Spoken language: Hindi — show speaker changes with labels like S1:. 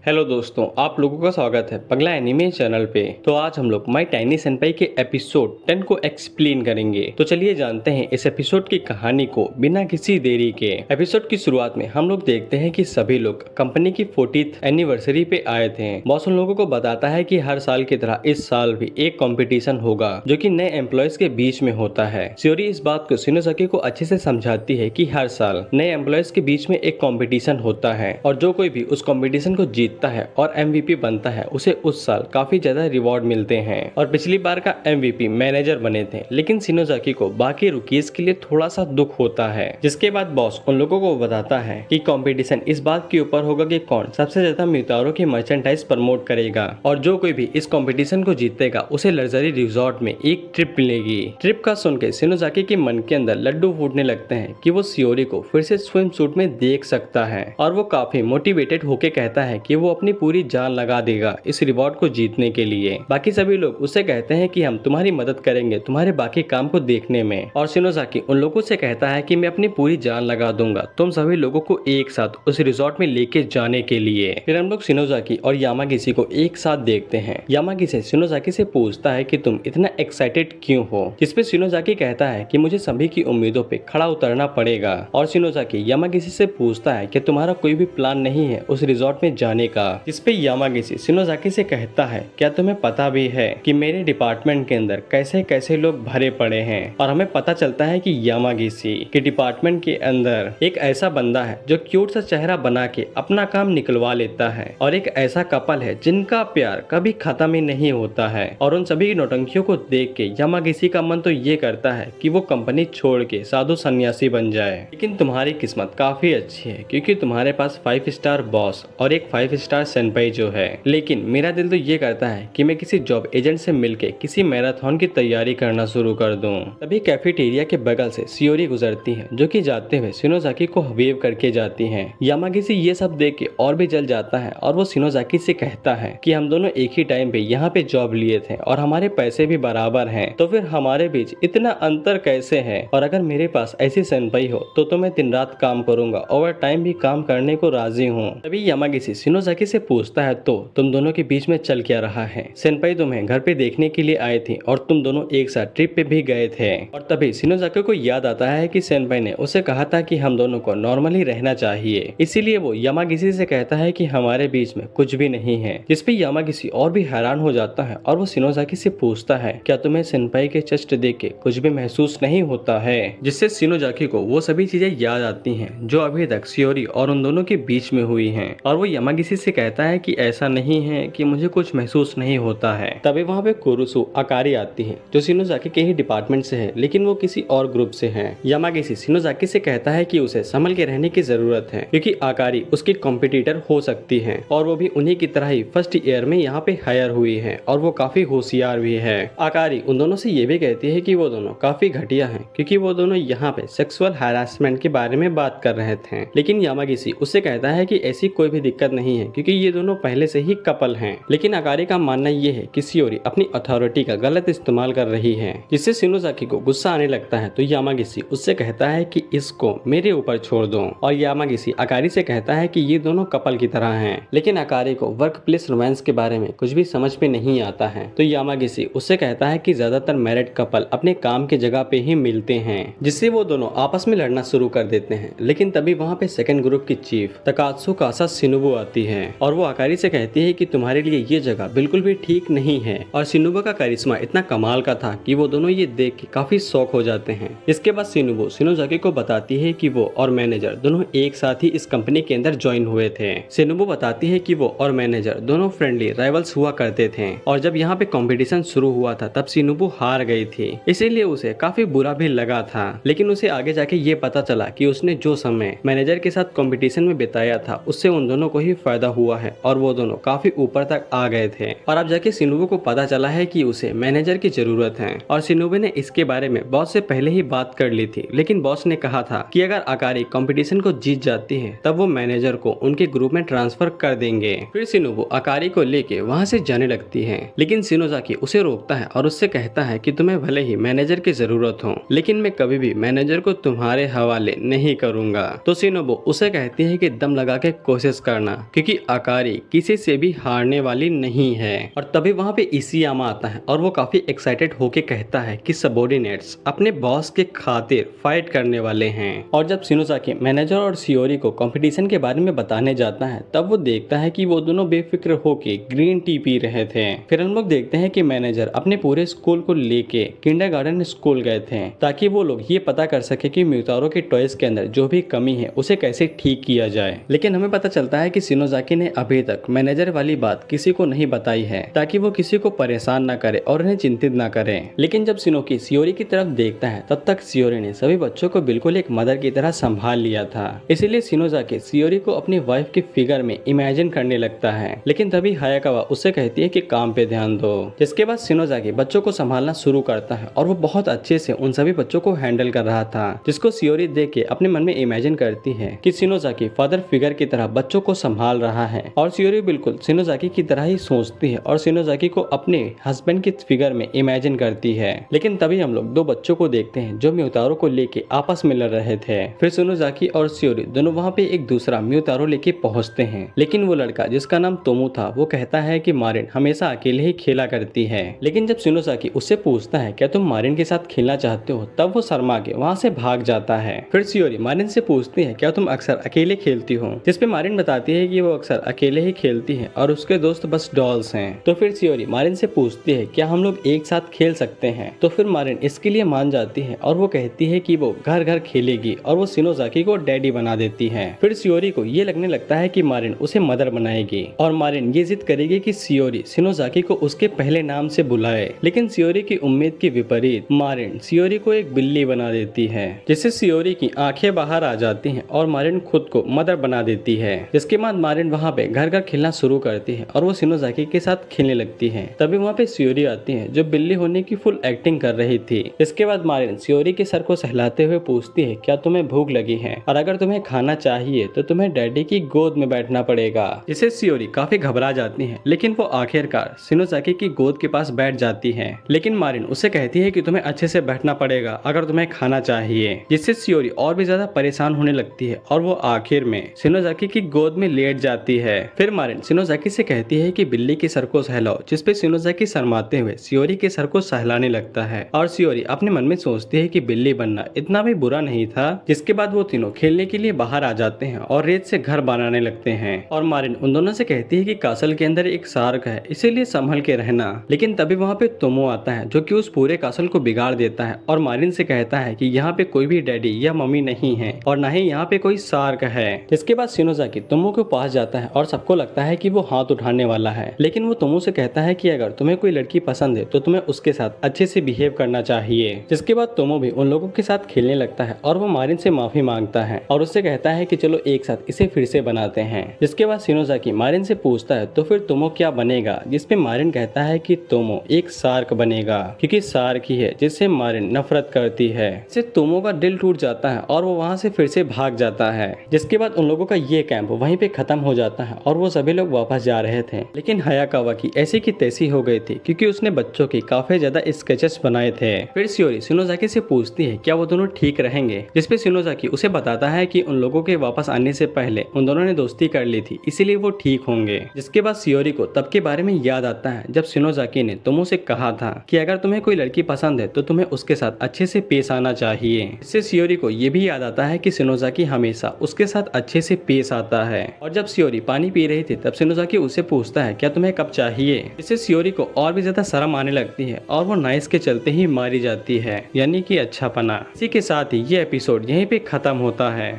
S1: हेलो दोस्तों, आप लोगों का स्वागत है पगला एनिमे चैनल पे। तो आज हम लोग माय टाइनी सेनपाई के एपिसोड 10 को एक्सप्लेन करेंगे। तो चलिए जानते हैं इस एपिसोड की कहानी को बिना किसी देरी के। एपिसोड की शुरुआत में हम लोग देखते हैं कि सभी लोग कंपनी की 40th एनिवर्सरी पे आए थे। बॉस उन लोगों को बताता है कि हर साल की तरह इस साल भी एक कंपटीशन होगा जो कि नए एम्प्लॉयज के बीच में होता है। शियोरी इस बात को शिनोज़ाकी को अच्छे से समझाती है कि हर साल नए एम्प्लॉयज के बीच में एक कंपटीशन होता है और जो कोई भी उस कंपटीशन को जीतता है और एमवीपी बनता है उसे उस साल काफी ज्यादा रिवॉर्ड मिलते हैं। और पिछली बार का एमवीपी मैनेजर बने थे, लेकिन शिनोज़ाकी को बाकी रुकीज के लिए थोड़ा सा दुख होता है। जिसके बाद बॉस उन लोगों को बताता है कि कंपटीशन इस बात के ऊपर होगा कि कौन सबसे ज्यादा मितारो की मर्चेंडाइज प्रमोट करेगा और जो कोई भी इस कंपटीशन को जीतेगा उसे लग्जरी रिजॉर्ट में एक ट्रिप मिलेगी। ट्रिप का सुन के शिनोज़ाकी के मन के अंदर लड्डू फूटने लगते हैं कि वो शियोरी को फिर से स्विम सूट में देख सकता है और वो काफी मोटिवेटेड होके कहता है कि वो अपनी पूरी जान लगा देगा इस रिवॉर्ड को जीतने के लिए। बाकी सभी लोग उससे कहते हैं कि हम तुम्हारी मदद करेंगे तुम्हारे बाकी काम को देखने में। और शिनोज़ाकी उन लोगों से कहता है कि मैं अपनी पूरी जान लगा दूंगा तुम सभी लोगों को एक साथ उस रिजॉर्ट में लेके जाने के लिए। फिर हम लोग शिनोज़ाकी और यामागिसी को एक साथ देखते हैं। यामागिसी शिनोज़ाकी से पूछता है कि तुम इतना एक्साइटेड क्यों हो, जिसपे शिनोज़ाकी कहता है कि मुझे सभी की उम्मीदों पे खड़ा उतरना पड़ेगा। और शिनोज़ाकी यामागिसी से पूछता है कि तुम्हारा कोई भी प्लान नहीं है उस रिजॉर्ट में जाने का, जिसपे यामागिसी शिनोज़ाकी से कहता है क्या तुम्हें पता भी है कि मेरे डिपार्टमेंट के अंदर कैसे कैसे लोग भरे पड़े हैं। और हमें पता चलता है कि यामागिसी के डिपार्टमेंट के अंदर एक ऐसा बंदा है जो क्यूट सा चेहरा बना के अपना काम निकलवा लेता है और एक ऐसा कपल है जिनका प्यार कभी खत्म ही नहीं होता है। और उन सभी नौटंकियों को देख के यामागिसी का मन तो ये करता है कि वो कंपनी छोड़ के साधु सन्यासी बन जाए। लेकिन तुम्हारी किस्मत काफी अच्छी है क्योंकि तुम्हारे पास 5 स्टार बॉस और एक 5 स्टार सेनपाई जो है। लेकिन मेरा दिल तो ये करता है कि मैं किसी जॉब एजेंट से मिलके किसी मैराथन की तैयारी करना शुरू कर दूं। तभी कैफेटेरिया के बगल से शियोरी गुजरती है जो कि जाते हुए शिनोज़ाकी को वेव करके जाती है। यामागिसी ये सब देख के और भी जल जाता है और वो शिनोज़ाकी से कहता है कि हम दोनों एक ही टाइम पे यहाँ पे जॉब लिए थे और हमारे पैसे भी बराबर हैं, तो फिर हमारे बीच इतना अंतर कैसे है। और अगर मेरे पास ऐसी सेनपाई हो तो मैं दिन रात काम करूंगा, ओवर टाइम भी काम करने को राजी हूँ। तभी यामागिसी शिनोज़ाकी से पूछता है तो तुम दोनों के बीच में चल क्या रहा है। सेनपाई तुम्हें घर पे देखने के लिए आए थे और तुम दोनों एक साथ ट्रिप पे भी गए थे। और तभी शिनोज़ाकी को याद आता है कि सेनपाई ने उसे कहा था कि हम दोनों को नॉर्मली रहना चाहिए, इसीलिए वो यामागिसी से कहता है कि हमारे बीच में कुछ भी नहीं है। जिसपे यामागिसी और भी हैरान हो जाता है और वो शिनोज़ाकी से पूछता है क्या तुम्हें सेनपाई के चेस्ट देख के कुछ भी महसूस नहीं होता है। जिससे शिनोज़ाकी को वो सभी चीजें याद आती हैं जो अभी तक शियोरी और उन दोनों के बीच में हुई हैं। और वो यामागिसी से कहता है कि ऐसा नहीं है कि मुझे कुछ महसूस नहीं होता है। तभी वहाँ पे कुरुसु अकारी आती है जो शिनोज़ाकी के ही डिपार्टमेंट से है, लेकिन वो किसी और ग्रुप से है। यामागिसी शिनोज़ाकी से कहता है कि उसे संभल के रहने की जरूरत है क्योंकि अकारी उसकी कॉम्पिटिटर हो सकती है और वो भी उन्हीं की तरह ही फर्स्ट ईयर में यहाँ पे हायर हुई है और वो काफी होशियार भी है। अकारी उन दोनों से ये भी कहती है कि वो दोनों काफी घटिया हैं क्योंकि वो दोनों यहाँ पे सेक्सुअल हैरासमेंट के बारे में बात कर रहे थे। लेकिन यामागिसी उससे कहता है कि ऐसी कोई भी दिक्कत नहीं है क्योंकि ये दोनों पहले से ही कपल हैं। लेकिन अकारी का मानना ये है कि शियोरी अपनी अथॉरिटी का गलत इस्तेमाल कर रही है, जिससे शिनोज़ाकी को गुस्सा आने लगता है। तो यामागिसी उससे कहता है कि इसको मेरे ऊपर छोड़ दो और यामागिसी अकारी से कहता है कि ये दोनों कपल की तरह हैं। लेकिन अकारी को वर्क प्लेस रोमांस के बारे में कुछ भी समझ में नहीं आता है। तो यामागिसी उससे कहता है कि ज्यादातर मैरिड कपल अपने काम की जगह पे ही मिलते हैं, जिससे वो दोनों आपस में लड़ना शुरू कर देते हैं। लेकिन तभी वहाँ पे सेकंड ग्रुप की चीफ तकात्सुकासा शिनोबु आती है और वो अकारी से कहती है कि तुम्हारे लिए ये जगह बिल्कुल भी ठीक नहीं है। और शिनोबु का करिश्मा इतना कमाल का था कि वो दोनों ये देख के काफी शौक हो जाते हैं। इसके बाद शिनोबु शिनोज़ाकी को बताती है कि वो और मैनेजर दोनों एक साथ ही इस कंपनी के अंदर ज्वाइन हुए थे। शिनोबु बताती है कि वो और मैनेजर दोनों फ्रेंडली राइवल्स हुआ करते थे और जब यहाँ पे कंपटीशन शुरू हुआ था तब शिनोबु हार गई थी, इसीलिए उसे काफी बुरा भी लगा था। लेकिन उसे आगे जाके ये पता चला कि उसने जो समय मैनेजर के साथ कंपटीशन में बिताया था उससे उन दोनों को ही फायदा हुआ है और वो दोनों काफी ऊपर तक आ गए थे। और अब जाके शिनोबु को पता चला है कि उसे मैनेजर की जरूरत है और शिनोबु ने इसके बारे में बॉस से पहले ही बात कर ली थी। लेकिन बॉस ने कहा था कि अगर अकारी कंपटीशन को जीत जाती है तब वो मैनेजर को उनके ग्रुप में ट्रांसफर कर देंगे। फिर शिनोबु अकारी को लेके वहाँ से जाने लगती है, लेकिन शिनोज़ाकी उसे रोकता है और उससे कहता है कि तुम्हें भले ही मैनेजर की जरूरत हो लेकिन मैं कभी भी मैनेजर को तुम्हारे हवाले नहीं करूंगा। तो शिनोबु उसे कहती है कि दम लगा के कोशिश करना क्योंकि क्योंकि अकारी किसी से भी हारने वाली नहीं है। और तभी वहाँ पे इशियामा आता है और वो काफी एक्साइटेड होके कहता है कि सबॉर्डिनेट्स अपने बॉस के खातिर फाइट करने वाले हैं। और जब शिनोज़ाकी मैनेजर और शियोरी को कंपटीशन के बारे में बताने जाता है तब वो देखता है कि वो दोनों बेफिक्र होके ग्रीन टी पी रहे थे। फिर हम लोग देखते हैं कि मैनेजर अपने पूरे स्कूल को लेके किंडरगार्टन स्कूल गए थे ताकि वो लोग ये पता कर सके कि म्यूतारो के टॉयज के अंदर जो भी कमी है उसे कैसे ठीक किया जाए। लेकिन हमें पता चलता है कि शिनोज़ाकी ने अभी तक मैनेजर वाली बात किसी को नहीं बताई है ताकि वो किसी को परेशान न करे और उन्हें चिंतित न करे। लेकिन जब शिनोकी शियोरी की तरफ देखता है तब तक शियोरी ने सभी बच्चों को बिल्कुल एक मदर की तरह संभाल लिया था। इसीलिए शिनोज़ाकी शियोरी को अपनी वाइफ की फिगर में इमेजिन करने लगता है। लेकिन तभी हायाकावा उससे कहती है कि काम पे ध्यान दो। जिसके बाद शिनोज़ाकी बच्चों को संभालना शुरू करता है और वो बहुत अच्छे से उन सभी बच्चों को हैंडल कर रहा था, जिसको शियोरी देख के अपने मन में इमेजिन करती है कि शिनोज़ाकी फादर फिगर की तरह बच्चों को संभाल रहा है। और शियोरी बिल्कुल शिनोज़ाकी की तरह ही सोचती है और शिनोज़ाकी को अपने हस्बैंड की फिगर में इमेजिन करती है। लेकिन तभी हम लोग दो बच्चों को देखते हैं जो म्यूतारो को लेके आपस में लड़ रहे थे। फिर शिनोज़ाकी और शियोरी दोनों वहाँ पे एक दूसरा म्यूतारो लेके पहुँचते हैं। लेकिन वो लड़का जिसका नाम तोमू था वो कहता है कि मारिन हमेशा अकेले ही खेला करती है। लेकिन जब शिनोज़ाकी उससे पूछता है क्या तुम मारिन के साथ खेलना चाहते हो तब वो शर्मा के वहाँ से भाग जाता है। फिर शियोरी मारिन से पूछती है क्या तुम अक्सर अकेले खेलती हो, जिसपे मारिन बताती है कि वो अक्सर अकेले ही खेलती है और उसके दोस्त बस डॉल्स हैं। तो फिर शियोरी मारिन से पूछती है क्या हम लोग एक साथ खेल सकते हैं। तो फिर मारिन इसके लिए मान जाती है और वो कहती है कि वो घर घर खेलेगी और वो शिनोज़ाकी को डैडी बना देती है। फिर शियोरी को ये लगने लगता है कि मारिन उसे मदर बनाएगी और मारिन ये जिद करेगी कि शियोरी शिनोज़ाकी को उसके पहले नाम से बुलाए। लेकिन शियोरी की उम्मीद के विपरीत मारिन शियोरी को एक बिल्ली बना देती है, जिससे शियोरी की आंखें बाहर आ जाती हैं और मारिन खुद को मदर बना देती है। जिसके बाद मारिन वहाँ पे घर घर खेलना शुरू करती है और वो शिनोज़ाकी के साथ खेलने लगती है। तभी वहाँ पे शियोरी आती है जो बिल्ली होने की फुल एक्टिंग कर रही थी। इसके बाद मारिन शियोरी के सर को सहलाते हुए पूछती है क्या तुम्हें भूख लगी है और अगर तुम्हें खाना चाहिए तो तुम्हें डैडी की गोद में बैठना पड़ेगा। जिससे शियोरी काफी घबरा जाती है, लेकिन वो आखिरकार शिनोज़ाकी की गोद के पास बैठ जाती है। लेकिन मारिन उससे कहती है कि तुम्हें अच्छे से बैठना पड़ेगा अगर तुम्हें खाना चाहिए। जिससे शियोरी और भी ज्यादा परेशान होने लगती है और वो आखिर में शिनोज़ाकी की गोद में लेट जाती है। फिर मारिन शिनोज़ाकी से कहती है कि बिल्ली के सर को सहलाओ, जिसपे शिनोज़ाकी शर्माते हुए शियोरी के सर को सहलाने लगता है और शियोरी अपने मन में सोचती है कि बिल्ली बनना इतना भी बुरा नहीं था। जिसके बाद वो तीनों खेलने के लिए बाहर आ जाते हैं और रेत से घर बनाने लगते हैं। और मारिन उन दोनों से कहती है कि कासल के अंदर एक शार्क है, इसीलिए संभल के रहना। लेकिन तभी वहाँ पे तोमो आता है जो कि उस पूरे कासल को बिगाड़ देता है और मारिन से कहता है कि यहाँ पे कोई भी डैडी या मम्मी नहीं है और न ही यहाँ पे कोई शार्क है। इसके बाद शिनोज़ाकी तोमो के पास जाता है और सबको लगता है कि वो हाथ उठाने वाला है। लेकिन वो तोमो से कहता है कि अगर तुम्हें कोई लड़की पसंद है तो तुम्हें उसके साथ अच्छे से बिहेव करना चाहिए। जिसके बाद तोमो भी उन लोगों के साथ खेलने लगता है और वो मारिन से माफी मांगता है और उससे कहता है कि चलो एक साथ इसे फिर से बनाते हैं। जिसके बाद शिनोज़ाकी मारिन से पूछता है तो फिर तोमो क्या बनेगा, जिसपे मारिन कहता है कि तोमो एक शार्क बनेगा क्योंकि शार्क ही है जिससे मारिन नफरत करती है। इससे तोमो का दिल टूट जाता है और वो वहाँ से फिर से भाग जाता है। जिसके बाद उन लोगों का ये कैंप वहीं पे खत्म हो जाता है और वो सभी लोग वापस जा रहे थे। लेकिन हायाकावा की ऐसी की तैसी हो गई थी क्योंकि उसने बच्चों की काफी ज्यादा स्केचेस बनाए थे। फिर शियोरी शिनोज़ाकी से पूछती है क्या वो दोनों ठीक रहेंगे, जिसपे शिनोज़ाकी उसे बताता है कि उन लोगों के वापस आने से पहले उन दोनों ने दोस्ती कर ली थी, इसीलिए वो ठीक होंगे। जिसके बाद शियोरी को तब के बारे में याद आता है जब शिनोज़ाकी ने तोमो से कहा था कि अगर तुम्हें कोई लड़की पसंद है तो तुम्हें उसके साथ अच्छे से पेश आना चाहिए। इससे शियोरी को ये भी याद आता है कि शिनोज़ाकी हमेशा उसके साथ अच्छे से पेश आता है। और जब शियोरी पानी पी रही थी तब शिनोज़ाकी उससे पूछता है क्या तुम्हें कप चाहिए। इससे शियोरी को और भी ज्यादा शर्म आने लगती है और वो नाइस के चलते ही मारी जाती है, यानी कि अच्छापना। इसी के साथ ही ये एपिसोड यहीं पे खत्म होता है।